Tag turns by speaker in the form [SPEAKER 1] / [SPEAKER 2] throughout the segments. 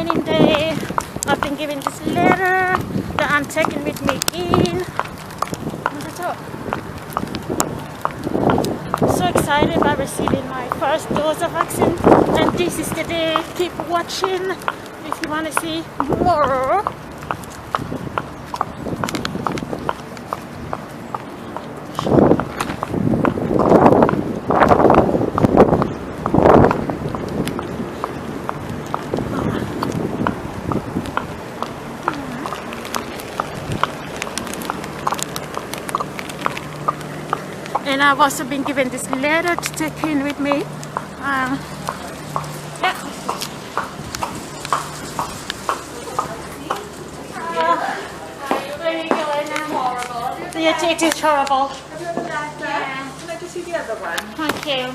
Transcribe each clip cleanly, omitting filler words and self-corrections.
[SPEAKER 1] raining day. I've been given this letter that I'm taking with me in. So excited about receiving my first dose of vaccine, and this is the day. Keep watching if you want to see more. And I've also been given this letter to take in with me. Yeah. Yeah, it is horrible.
[SPEAKER 2] Yeah. Can I just see the other one?
[SPEAKER 1] Thank you.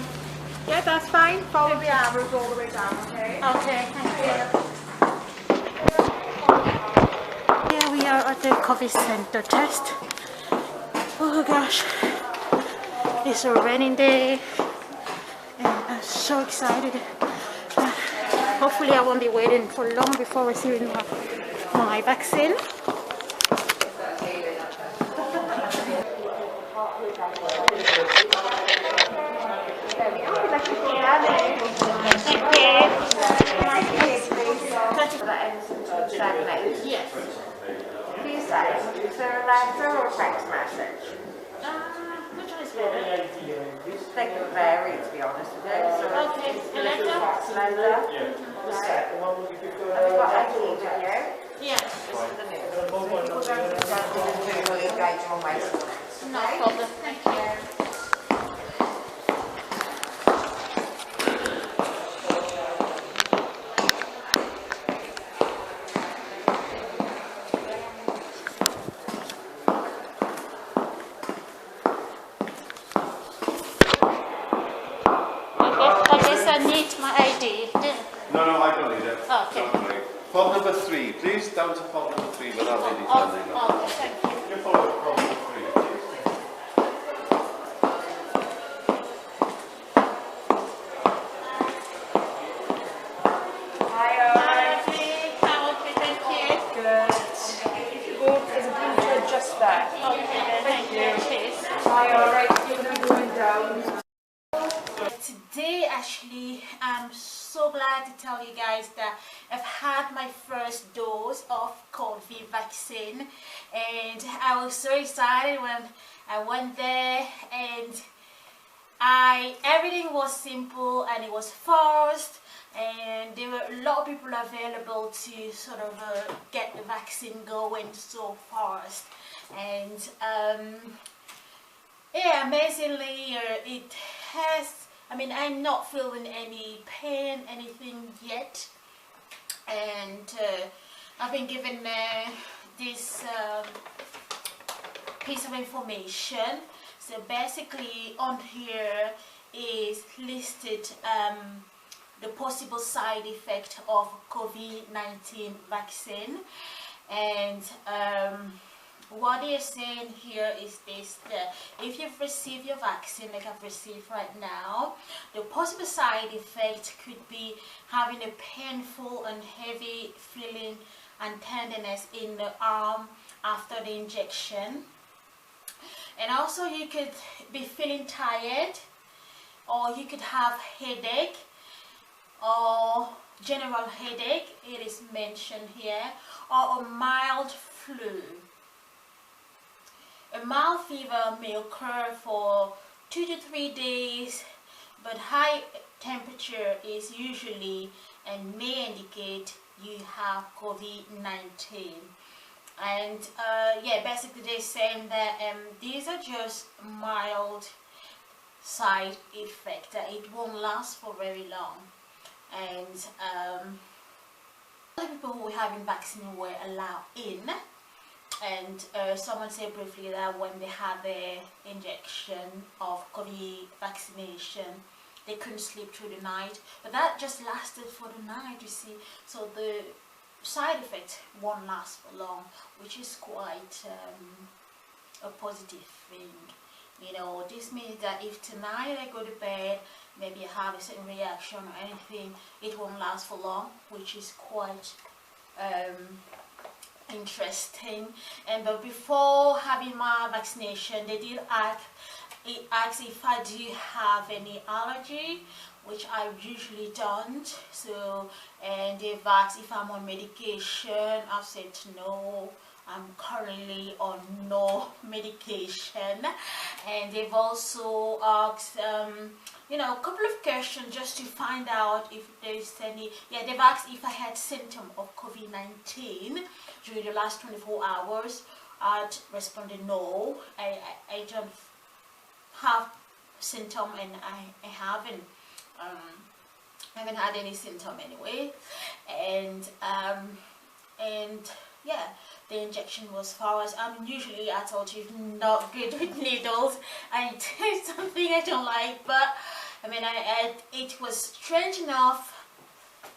[SPEAKER 2] Yeah, that's fine. Follow the arrows all the way down, okay?
[SPEAKER 1] Okay, thank you. Here we are at the COVID center test. Oh gosh. It's a raining day and I'm so excited. Hopefully I won't be waiting for long before receiving my vaccine. Yes.
[SPEAKER 2] Please say, is there a letter or a text message?
[SPEAKER 1] Which one is better?
[SPEAKER 2] They can vary, to be honest with you. So
[SPEAKER 1] Okay, a letter?
[SPEAKER 2] letter. Have you got ID with you?
[SPEAKER 1] Yes.
[SPEAKER 2] This is the new one. We're going to do will engage on waiting next.
[SPEAKER 1] No problem, thank you. I need my ID.
[SPEAKER 3] No, I don't need it.
[SPEAKER 1] Okay.
[SPEAKER 3] Don't worry. Pod number 3, please. Down to pod number 3 without any funding.
[SPEAKER 1] Oh, thank you.
[SPEAKER 3] You follow pod number 3, please.
[SPEAKER 1] Hi, okay, thank you.
[SPEAKER 2] Good. If you go, there's a blue judge just there.
[SPEAKER 1] Okay, thank you. Cheers.
[SPEAKER 2] Hi, alright, you're going to be going down.
[SPEAKER 1] Today, actually, I'm so glad to tell you guys that I've had my first dose of COVID vaccine, and I was so excited when I went there, and everything was simple and it was fast, and there were a lot of people available to sort of get the vaccine going so fast, and yeah, amazingly, it has. I mean, I'm not feeling any pain, anything yet, and I've been given this piece of information. So basically on here is listed the possible side effect of COVID-19 vaccine, and what they're saying here is this: that if you've received your vaccine, like I've received right now, the possible side effect could be having a painful and heavy feeling and tenderness in the arm after the injection, and also you could be feeling tired, or you could have headache or general headache, it is mentioned here, or a mild flu. A mild fever may occur for 2 to 3 days, but high temperature is usually and may indicate you have COVID-19. And yeah, basically they're saying that these are just mild side effects, that it won't last for very long. And other people who were having vaccine were allowed in. And someone said briefly that when they had their injection of COVID vaccination, they couldn't sleep through the night, but that just lasted for the night, you see. So the side effect won't last for long, which is quite a positive thing. You know, this means that if tonight I go to bed, maybe I have a certain reaction or anything, it won't last for long, which is quite interesting. And but before having my vaccination, they did ask, it asks if I do have any allergy, which I usually don't. So, and they've asked if I'm on medication. I've said no, I'm currently on no medication. And they've also asked you know, a couple of questions just to find out if there's any, yeah, they've asked if I had symptom of COVID-19 during the last 24 hours. I'd responded no, I don't have symptom, and I haven't had any symptom anyway. And yeah, the injection was far as usually, I told you, not good with needles. I did something I don't like, but I mean, it was strange enough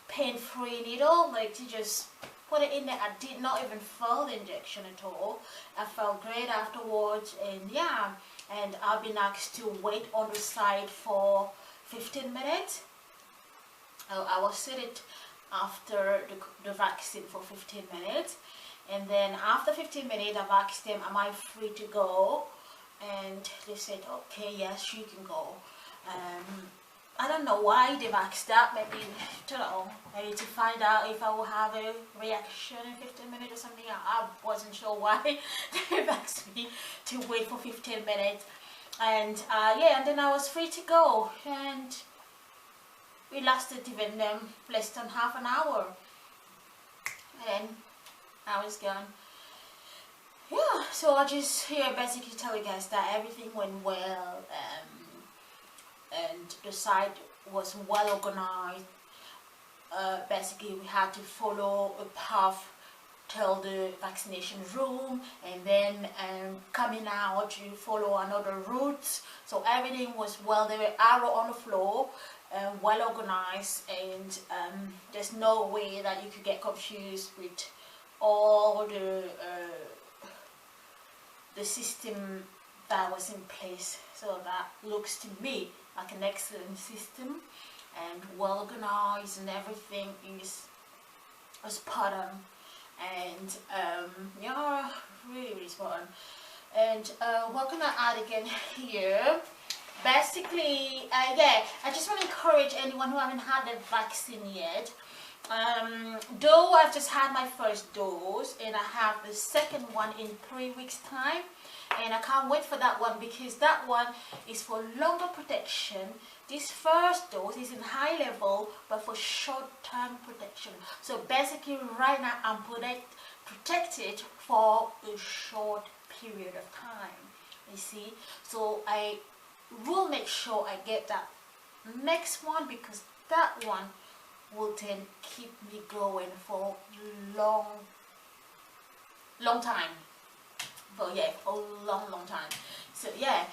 [SPEAKER 1] pain-free needle, like to just put it in there. I did not even feel the injection at all. I felt great afterwards, and yeah, and I've been asked to wait on the side for 15 minutes. I was seated after the vaccine for 15 minutes, and then after 15 minutes I've asked them, am I free to go? And they said, okay, yes, you can go. I don't know why they've asked that. Maybe, I don't know, maybe to find out if I will have a reaction in 15 minutes or something. I wasn't sure why they've asked me to wait for 15 minutes. And yeah, and then I was free to go, and we lasted even less than half an hour, and I was gone. Yeah, so I just here basically tell you guys that everything went well, and the site was well organized. Basically, we had to follow a path till the vaccination room, and then coming out you follow another route. So everything was well. There were arrows on the floor, well organized, and there's no way that you could get confused with all the system that was in place. So that looks to me like an excellent system, and well organized, and everything is spot on. And yeah, really spot on. And what can I add again here? Basically, yeah, I just want to encourage anyone who haven't had the vaccine yet. Though I've just had my first dose, and I have the second one in 3 weeks time, and I can't wait for that one, because that one is for longer protection. This first dose is in high level, but for short-term protection. So basically right now I'm protected for a short period of time, you see. So I will make sure I get that next one, because that one will then keep me going for long time. But yeah, for a long time. So yeah,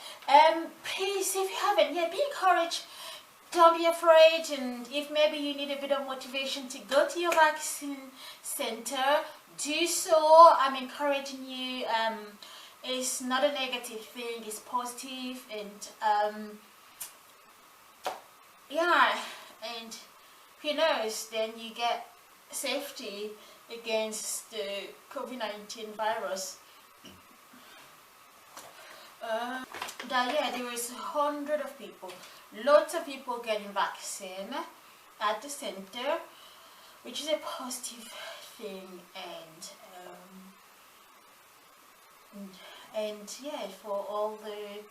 [SPEAKER 1] please, if you haven't yet, be encouraged. Don't be afraid, and if maybe you need a bit of motivation to go to your vaccine center, do so. I'm encouraging you. It's not a negative thing, it's positive, and yeah, and who knows, then you get safety against the COVID-19 virus. Yeah, there was 100 of people, lots of people getting vaccine at the center, which is a positive thing, and yeah, for all the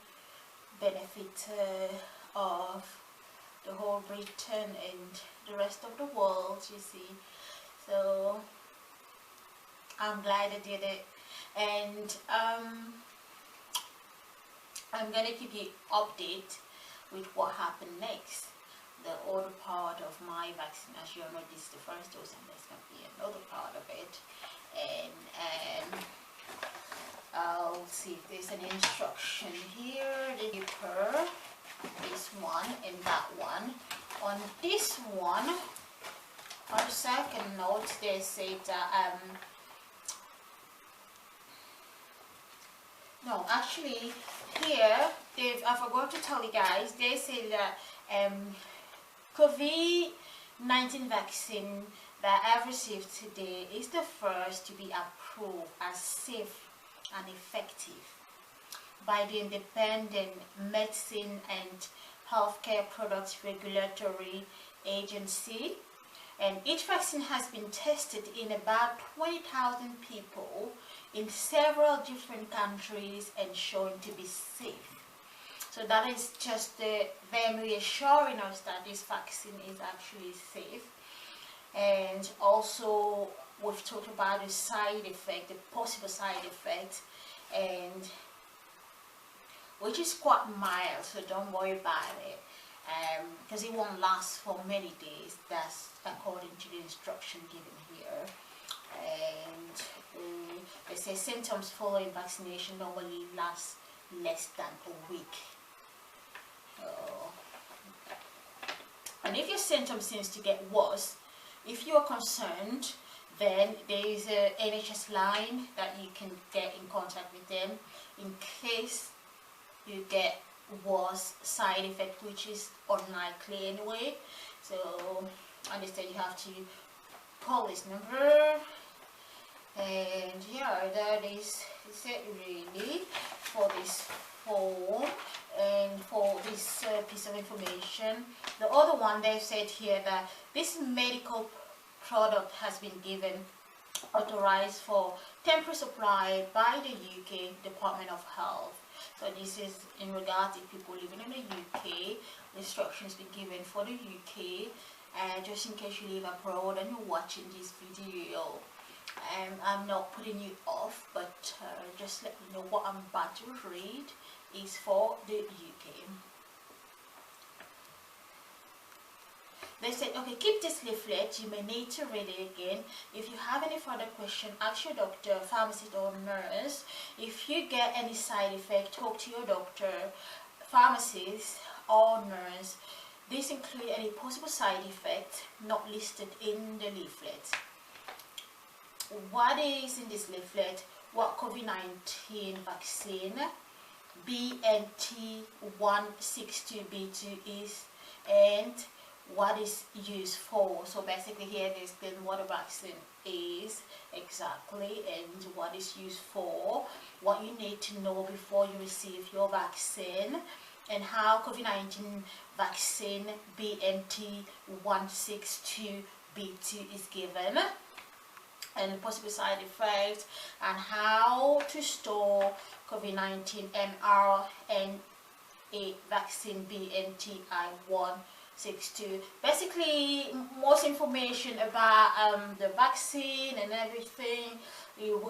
[SPEAKER 1] benefit of the whole Britain and the rest of the world, you see. So I'm glad I did it, and I'm gonna keep you updated with what happened next, the other part of my vaccine. As you know, this is the first dose, and there's gonna be another part of it, and I'll see if there's an instruction here. The paper, this one and that one. On this one, on the second note, they say that No, actually, here, I forgot to tell you guys, they say that COVID-19 vaccine that I've received today is the first to be approved as safe and effective by the Independent Medicine and Healthcare Products Regulatory Agency. And each vaccine has been tested in about 20,000 people in several different countries and shown to be safe. So that is just them reassuring us that this vaccine is actually safe. And also we've talked about the side effect, the possible side effect, and which is quite mild, so don't worry about it, because it won't last for many days. That's according to the instruction given here. And they say symptoms following vaccination normally last less than a week. And if your symptoms seems to get worse, if you are concerned, then there is a NHS line that you can get in contact with them in case you get worse side effect, which is unlikely anyway. So understand you have to call this number. And yeah, that is it really for this form and for this piece of information. The other one, they said here that this medical product has been given authorized for temporary supply by the UK Department of Health. So this is in regard to people living in the UK. The instructions been given for the UK, just in case you live abroad and you're watching this video. I'm not putting you off, but just let you know what I'm about to read is for the UK. They said, okay, keep this leaflet. You may need to read it again. If you have any further question, ask your doctor, pharmacist or nurse. If you get any side effect, talk to your doctor, pharmacist or nurse. This includes any possible side effect not listed in the leaflet. What is in this leaflet? What COVID-19 vaccine BNT162B2 is, and what is used for. So basically here they explain what a vaccine is exactly and what is used for, what you need to know before you receive your vaccine, and how COVID-19 vaccine BNT162B2 is given, and possible side effects, and how to store COVID-19 mRNA vaccine BNTI162. Basically, most information about the vaccine and everything you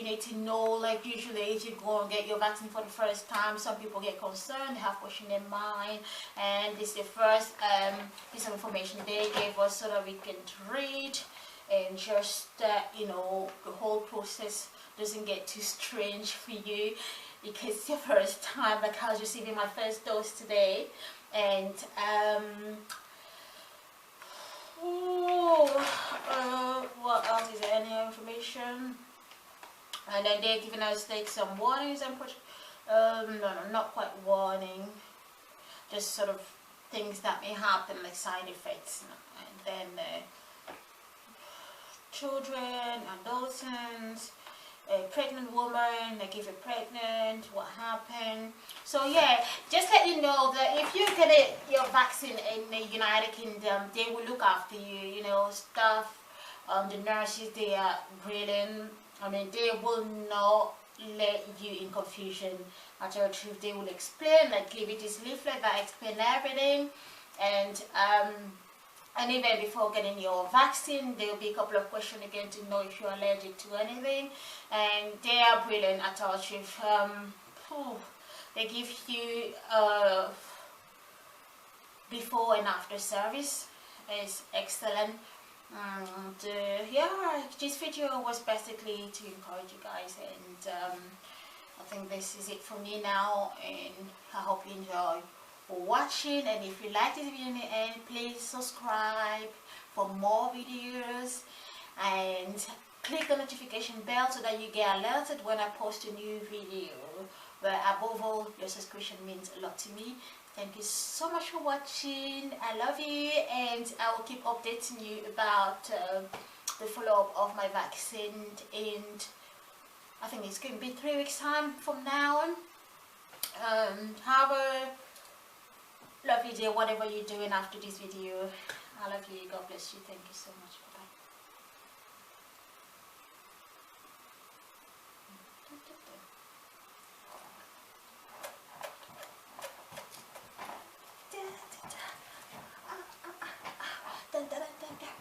[SPEAKER 1] need to know. Like usually if you go and get your vaccine for the first time, some people get concerned, they have question in mind, and this is the first piece of information they gave us so that we can read, and just you know, the whole process doesn't get too strange for you, because it's your first time. Like I was receiving my first dose today, and what else is there? Any information? And then they're giving us like some warnings and no, not quite warning, just sort of things that may happen, like side effects. And then children, adolescents, a pregnant woman, like if you're pregnant, what happened. So yeah, just let you know that if you get your vaccine in the United Kingdom, they will look after you, you know, staff, the nurses, they are brilliant. I mean, they will not let you in confusion. I tell the truth, they will explain, like give you this leaflet that explain everything, and even before getting your vaccine, there will be a couple of questions again to know if you're allergic to anything, and they are brilliant at all. They give you before and after service is excellent. And yeah, this video was basically to encourage you guys, and I think this is it for me now, and I hope you enjoy watching. And if you like this video in the end, please subscribe for more videos, and click the notification bell so that you get alerted when I post a new video. But above all, your subscription means a lot to me. Thank you so much for watching. I love you, and I will keep updating you about the follow-up of my vaccine, and I think it's going to be 3 weeks time from now on. Have a lovely day, whatever you're doing after this video. I love you. God bless you. Thank you so much. Bye-bye.